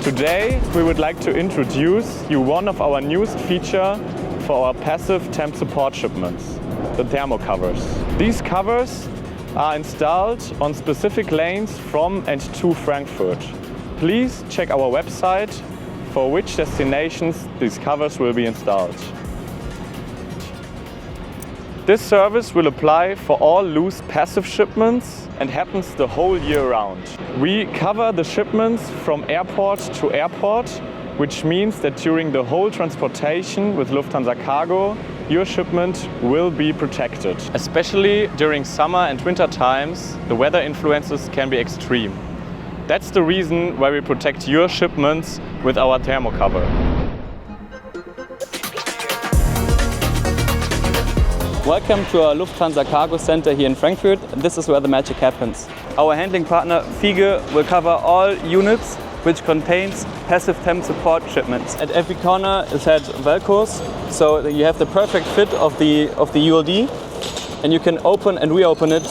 Today we would like to introduce you one of our newest feature for our Passive Temp Support shipments, the Thermo Covers. These covers are installed on specific lanes from and to Frankfurt. Please check our website for which destinations these covers will be installed. This service will apply for all loose passive shipments and happens the whole year round. We cover the shipments from airport to airport, which means that during the whole transportation with Lufthansa Cargo, your shipment will be protected. Especially during summer and winter times, the weather influences can be extreme. That's the reason why we protect your shipments with our Thermo Cover. Welcome to our Lufthansa Cargo Center here in Frankfurt. This is where the magic happens. Our handling partner Fiege will cover all units which contains Passive Temp Support shipments. At every corner is had velcros, so you have the perfect fit of the ULD, and you can open and reopen it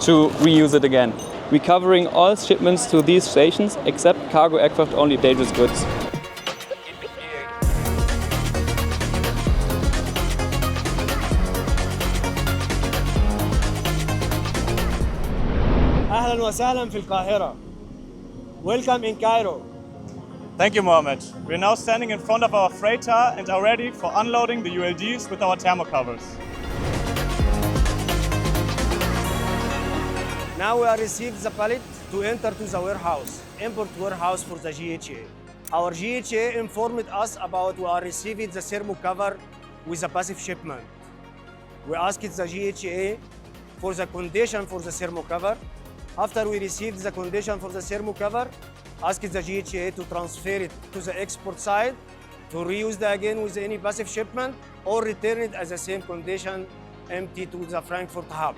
to reuse it again. We're covering all shipments to these stations except cargo aircraft only dangerous goods. أهلاً وسهلاً في القاهرة. Welcome in Cairo. Thank you, Mohammed. We're now standing in front of our freighter and are ready for unloading the ULDs with our Thermo Covers. Now we are received the pallet to enter to the warehouse, import warehouse for the GHA. Our GHA informed us about we are receiving the thermo cover with a passive shipment. We asked the GHA for the condition for the thermo cover. After we received the condition for the thermo cover, asked the GHA to transfer it to the export side to reuse it again with any passive shipment or return it as the same condition empty to the Frankfurt hub.